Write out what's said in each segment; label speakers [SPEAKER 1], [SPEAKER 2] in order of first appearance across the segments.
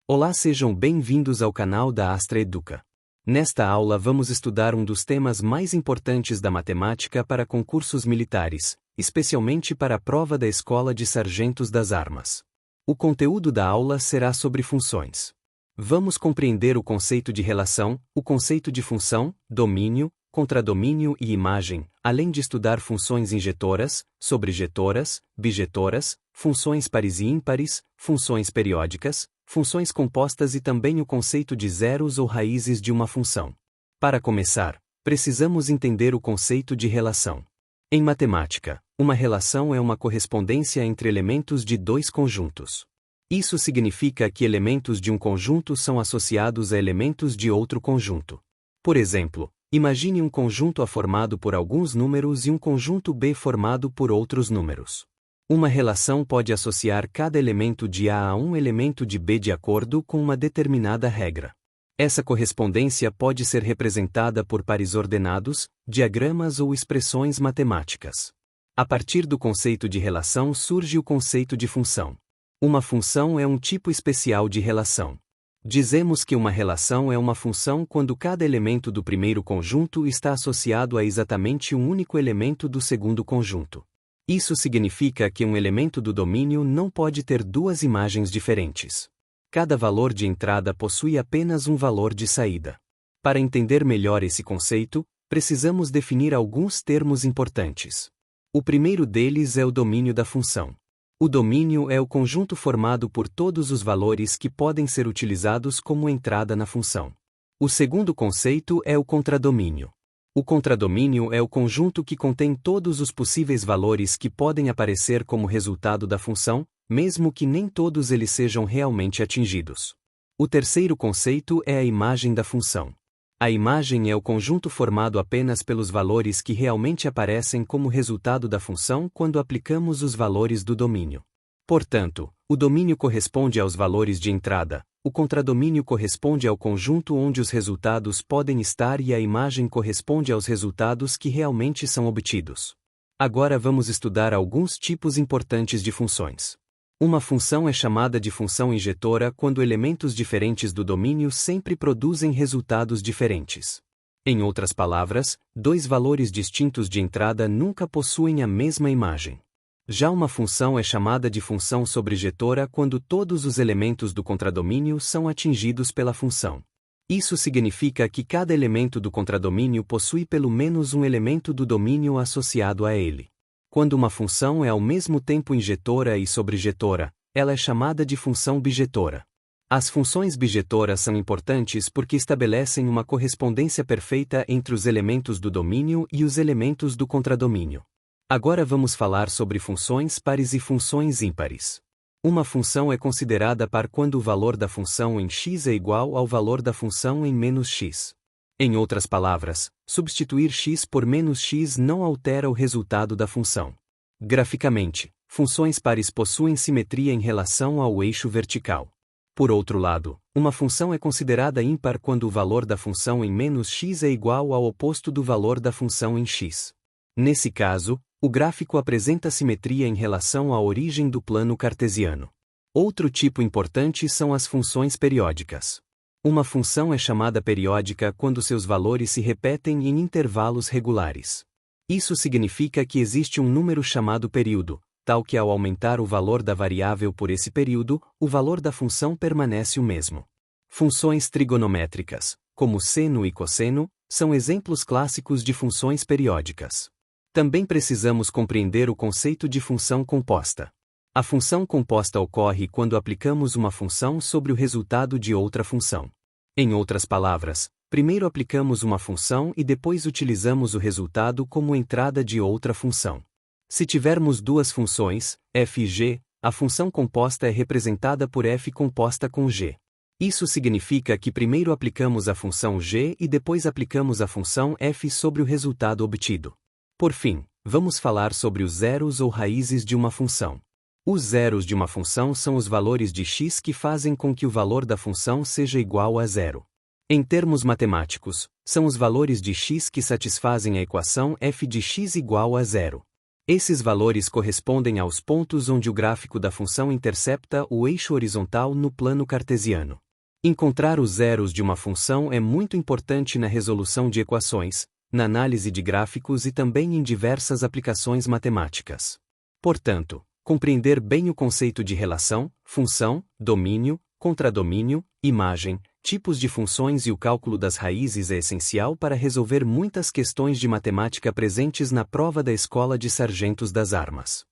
[SPEAKER 1] Olá, sejam bem-vindos ao canal da Astra Educa. Nesta aula vamos estudar um dos temas mais importantes da matemática para concursos militares, especialmente para a prova da Escola de Sargentos das Armas. O conteúdo da aula será sobre funções. Vamos compreender o conceito de relação, o conceito de função, domínio, contradomínio e imagem, além de estudar funções injetoras, sobrejetoras, bijetoras, funções pares e ímpares, funções periódicas, funções compostas e também o conceito de zeros ou raízes de uma função. Para começar, precisamos entender o conceito de relação. Em matemática, uma relação é uma correspondência entre elementos de dois conjuntos. Isso significa que elementos de um conjunto são associados a elementos de outro conjunto. Por exemplo, imagine um conjunto A formado por alguns números e um conjunto B formado por outros números. Uma relação pode associar cada elemento de A a um elemento de B de acordo com uma determinada regra. Essa correspondência pode ser representada por pares ordenados, diagramas ou expressões matemáticas. A partir do conceito de relação surge o conceito de função. Uma função é um tipo especial de relação. Dizemos que uma relação é uma função quando cada elemento do primeiro conjunto está associado a exatamente um único elemento do segundo conjunto. Isso significa que um elemento do domínio não pode ter duas imagens diferentes. Cada valor de entrada possui apenas um valor de saída. Para entender melhor esse conceito, precisamos definir alguns termos importantes. O primeiro deles é o domínio da função. O domínio é o conjunto formado por todos os valores que podem ser utilizados como entrada na função. O segundo conceito é o contradomínio. O contradomínio é o conjunto que contém todos os possíveis valores que podem aparecer como resultado da função, mesmo que nem todos eles sejam realmente atingidos. O terceiro conceito é a imagem da função. A imagem é o conjunto formado apenas pelos valores que realmente aparecem como resultado da função quando aplicamos os valores do domínio. Portanto, o domínio corresponde aos valores de entrada, o contradomínio corresponde ao conjunto onde os resultados podem estar e a imagem corresponde aos resultados que realmente são obtidos. Agora vamos estudar alguns tipos importantes de funções. Uma função é chamada de função injetora quando elementos diferentes do domínio sempre produzem resultados diferentes. Em outras palavras, dois valores distintos de entrada nunca possuem a mesma imagem. Já uma função é chamada de função sobrejetora quando todos os elementos do contradomínio são atingidos pela função. Isso significa que cada elemento do contradomínio possui pelo menos um elemento do domínio associado a ele. Quando uma função é ao mesmo tempo injetora e sobrejetora, ela é chamada de função bijetora. As funções bijetoras são importantes porque estabelecem uma correspondência perfeita entre os elementos do domínio e os elementos do contradomínio. Agora vamos falar sobre funções pares e funções ímpares. Uma função é considerada par quando o valor da função em x é igual ao valor da função em menos x. Em outras palavras, substituir x por menos x não altera o resultado da função. Graficamente, funções pares possuem simetria em relação ao eixo vertical. Por outro lado, uma função é considerada ímpar quando o valor da função em menos x é igual ao oposto do valor da função em x. Nesse caso, o gráfico apresenta simetria em relação à origem do plano cartesiano. Outro tipo importante são as funções periódicas. Uma função é chamada periódica quando seus valores se repetem em intervalos regulares. Isso significa que existe um número chamado período, tal que ao aumentar o valor da variável por esse período, o valor da função permanece o mesmo. Funções trigonométricas, como seno e cosseno, são exemplos clássicos de funções periódicas. Também precisamos compreender o conceito de função composta. A função composta ocorre quando aplicamos uma função sobre o resultado de outra função. Em outras palavras, primeiro aplicamos uma função e depois utilizamos o resultado como entrada de outra função. Se tivermos duas funções, f e g, a função composta é representada por f composta com g. Isso significa que primeiro aplicamos a função g e depois aplicamos a função f sobre o resultado obtido. Por fim, vamos falar sobre os zeros ou raízes de uma função. Os zeros de uma função são os valores de x que fazem com que o valor da função seja igual a zero. Em termos matemáticos, são os valores de x que satisfazem a equação f de x igual a zero. Esses valores correspondem aos pontos onde o gráfico da função intercepta o eixo horizontal no plano cartesiano. Encontrar os zeros de uma função é muito importante na resolução de equações, na análise de gráficos e também em diversas aplicações matemáticas. Portanto, compreender bem o conceito de relação, função, domínio, contradomínio, imagem, tipos de funções e o cálculo das raízes é essencial para resolver muitas questões de matemática presentes na prova da Escola de Sargentos das Armas.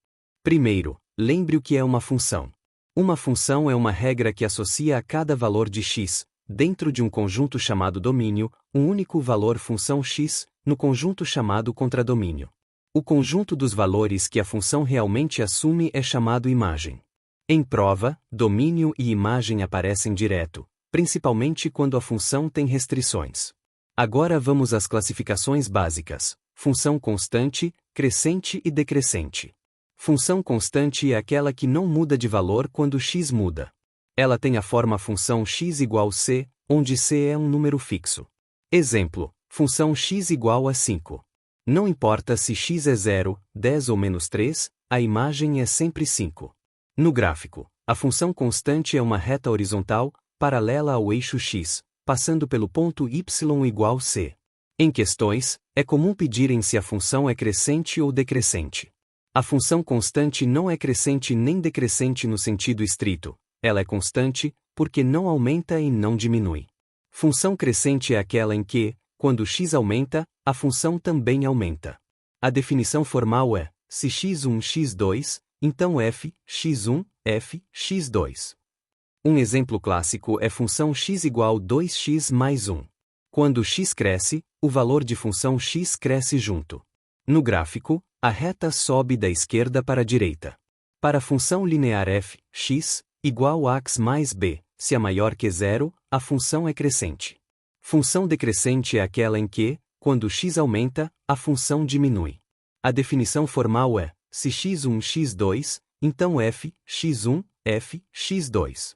[SPEAKER 1] Primeiro, lembre o que é uma função. Uma função é uma regra que associa a cada valor de x, dentro de um conjunto chamado domínio, um único valor função x, no conjunto chamado contradomínio. O conjunto dos valores que a função realmente assume é chamado imagem. Em prova, domínio e imagem aparecem direto, principalmente quando a função tem restrições. Agora vamos às classificações básicas: função constante, crescente e decrescente. Função constante é aquela que não muda de valor quando x muda. Ela tem a forma função x igual c, onde c é um número fixo. Exemplo: função x igual a 5. Não importa se x é 0, 10 ou menos 3, a imagem é sempre 5. No gráfico, a função constante é uma reta horizontal, paralela ao eixo x, passando pelo ponto y igual c. Em questões, é comum pedirem se a função é crescente ou decrescente. A função constante não é crescente nem decrescente no sentido estrito, ela é constante, porque não aumenta e não diminui. Função crescente é aquela em que, quando x aumenta, a função também aumenta. A definição formal é: se x1 x2, então f, x1, f, x2. Um exemplo clássico é função x igual 2x mais 1. Quando x cresce, o valor de função x cresce junto. No gráfico, a reta sobe da esquerda para a direita. Para a função linear f, x, igual a x mais b, se é maior que 0, a função é crescente. Função decrescente é aquela em que, quando x aumenta, a função diminui. A definição formal é: se x1 x2, então f, x1, f, x2.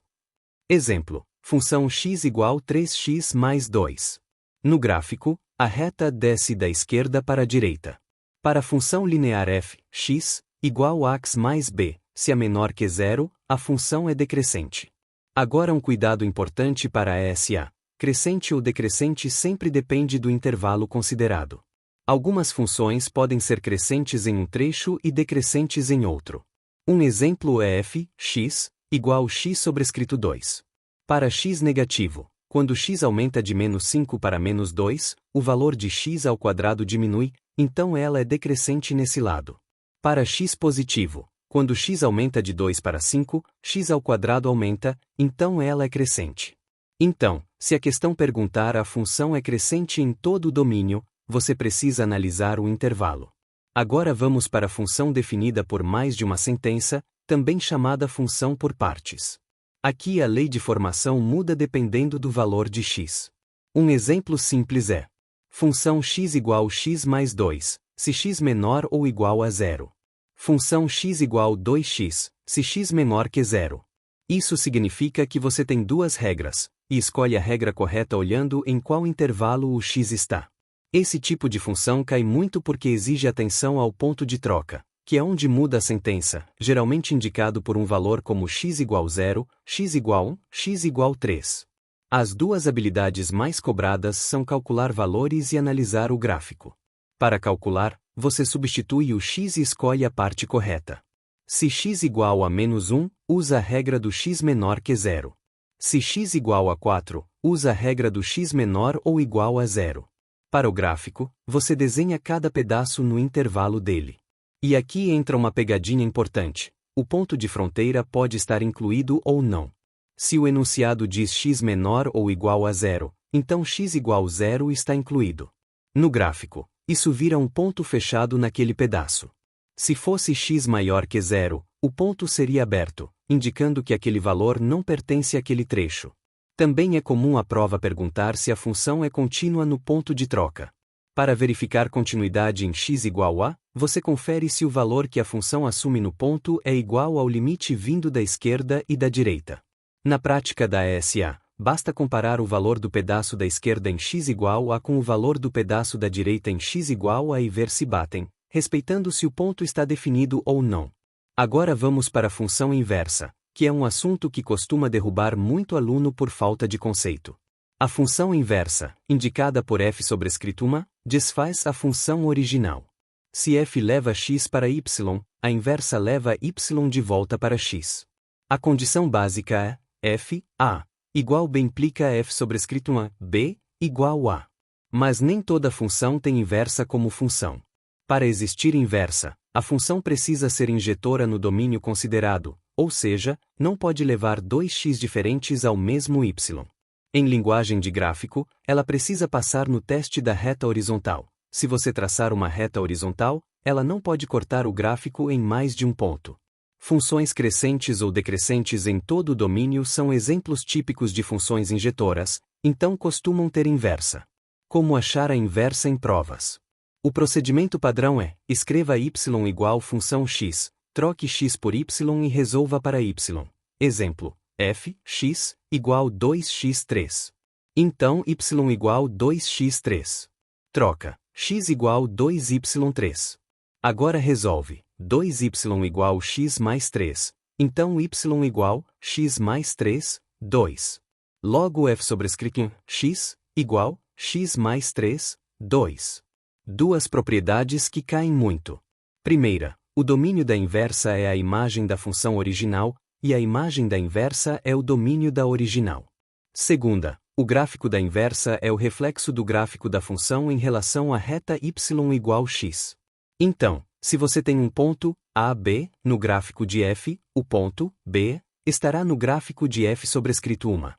[SPEAKER 1] Exemplo: função x igual 3x mais 2. No gráfico, a reta desce da esquerda para a direita. Para a função linear f, x, igual a x mais b, se é menor que 0, a função é decrescente. Agora um cuidado importante para a ESA. Crescente ou decrescente sempre depende do intervalo considerado. Algumas funções podem ser crescentes em um trecho e decrescentes em outro. Um exemplo é f, x, igual x sobrescrito 2. Para x negativo, quando x aumenta de menos 5 para menos 2, o valor de x ao quadrado diminui, então ela é decrescente nesse lado. Para x positivo, quando x aumenta de 2 para 5, x ao quadrado aumenta, então ela é crescente. Então, se a questão perguntar a função é crescente em todo o domínio, você precisa analisar o intervalo. Agora vamos para a função definida por mais de uma sentença, também chamada função por partes. Aqui a lei de formação muda dependendo do valor de x. Um exemplo simples é: função x igual x mais 2, se x menor ou igual a 0. Função x igual 2x, se x menor que 0. Isso significa que você tem duas regras, e escolhe a regra correta olhando em qual intervalo o x está. Esse tipo de função cai muito porque exige atenção ao ponto de troca, que é onde muda a sentença, geralmente indicado por um valor como x igual 0, x igual 1, x igual 3. As duas habilidades mais cobradas são calcular valores e analisar o gráfico. Para calcular, você substitui o x e escolhe a parte correta. Se x igual a menos 1, usa a regra do x menor que 0. Se x igual a 4, usa a regra do x menor ou igual a 0. Para o gráfico, você desenha cada pedaço no intervalo dele. E aqui entra uma pegadinha importante: o ponto de fronteira pode estar incluído ou não. Se o enunciado diz x menor ou igual a 0, então x igual 0 está incluído. No gráfico, isso vira um ponto fechado naquele pedaço. Se fosse x maior que 0, o ponto seria aberto, indicando que aquele valor não pertence àquele trecho. Também é comum a prova perguntar se a função é contínua no ponto de troca. Para verificar continuidade em x igual a, você confere se o valor que a função assume no ponto é igual ao limite vindo da esquerda e da direita. Na prática da ESA, basta comparar o valor do pedaço da esquerda em x igual a com o valor do pedaço da direita em x igual a e ver se batem, respeitando se o ponto está definido ou não. Agora vamos para a função inversa, que é um assunto que costuma derrubar muito aluno por falta de conceito. A função inversa, indicada por f sobrescrito 1, desfaz a função original. Se f leva x para y, a inversa leva y de volta para x. A condição básica é f, a, igual b implica f sobrescrito 1, b, igual a. Mas nem toda função tem inversa como função. Para existir inversa, a função precisa ser injetora no domínio considerado, ou seja, não pode levar 2x diferentes ao mesmo y. Em linguagem de gráfico, ela precisa passar no teste da reta horizontal. Se você traçar uma reta horizontal, ela não pode cortar o gráfico em mais de um ponto. Funções crescentes ou decrescentes em todo o domínio são exemplos típicos de funções injetoras, então costumam ter inversa. Como achar a inversa em provas? O procedimento padrão é: escreva y igual função x, troque x por y e resolva para y. Exemplo: f, x, igual 2x3. Então y igual 2x3. Troca, x igual 2y3. Agora resolve, 2y igual x mais 3. Então y igual x mais 3, 2. Logo f sobrescrito 1, x, igual x mais 3, 2. Duas propriedades que caem muito. Primeira, o domínio da inversa é a imagem da função original, e a imagem da inversa é o domínio da original. Segunda, o gráfico da inversa é o reflexo do gráfico da função em relação à reta y igual x. Então, se você tem um ponto, A, B, no gráfico de f, o ponto, B, estará no gráfico de f sobrescrito 1.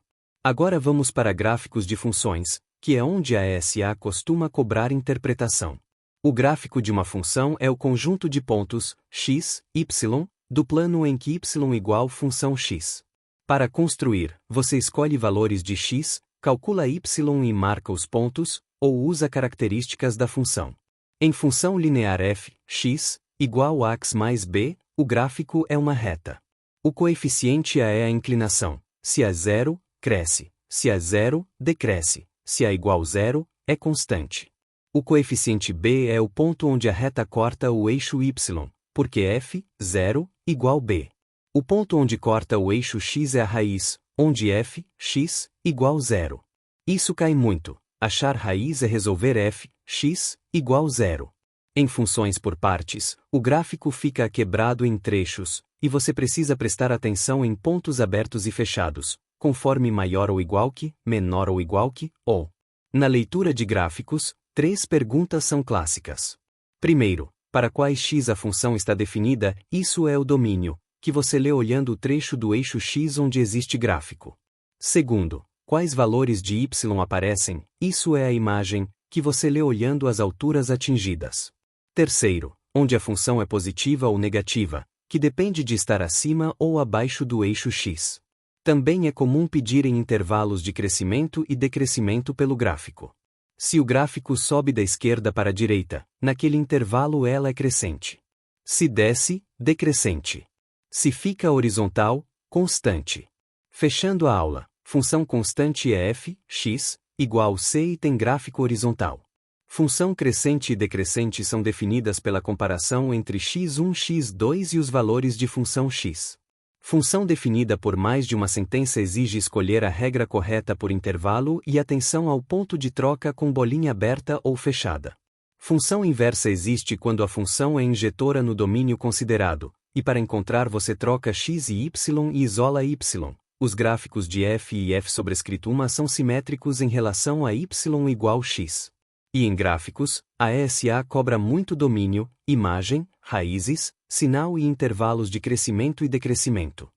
[SPEAKER 1] Agora vamos para gráficos de funções, que é onde a ESA costuma cobrar interpretação. O gráfico de uma função é o conjunto de pontos, x, y, do plano em que y igual função x. Para construir, você escolhe valores de x, calcula y e marca os pontos, ou usa características da função. Em função linear f, x, igual a x mais b, o gráfico é uma reta. O coeficiente A é a inclinação. Se é 0, cresce. Se é 0, decresce. Se A igual 0, é constante. O coeficiente b é o ponto onde a reta corta o eixo y, porque f, 0, igual b. O ponto onde corta o eixo x é a raiz, onde f, x, igual 0. Isso cai muito. Achar raiz é resolver f, x, igual 0. Em funções por partes, o gráfico fica quebrado em trechos, e você precisa prestar atenção em pontos abertos e fechados, conforme maior ou igual que, menor ou igual que, ou. Na leitura de gráficos, 3 perguntas são clássicas. Primeiro, para quais x a função está definida, isso é o domínio, que você lê olhando o trecho do eixo x onde existe gráfico. Segundo, quais valores de y aparecem, isso é a imagem, que você lê olhando as alturas atingidas. Terceiro, onde a função é positiva ou negativa, que depende de estar acima ou abaixo do eixo x. Também é comum pedir em intervalos de crescimento e decrescimento pelo gráfico. Se o gráfico sobe da esquerda para a direita, naquele intervalo ela é crescente. Se desce, decrescente. Se fica horizontal, constante. Fechando a aula, função constante é f, x, igual c e tem gráfico horizontal. Função crescente e decrescente são definidas pela comparação entre x1 e x2 e os valores de função x. Função definida por mais de uma sentença exige escolher a regra correta por intervalo e atenção ao ponto de troca com bolinha aberta ou fechada. Função inversa existe quando a função é injetora no domínio considerado, e para encontrar você troca x e y e isola y. Os gráficos de f e f sobrescrito 1 são simétricos em relação a y igual x. E em gráficos, a ESA cobra muito domínio, imagem, raízes, sinal e intervalos de crescimento e decrescimento.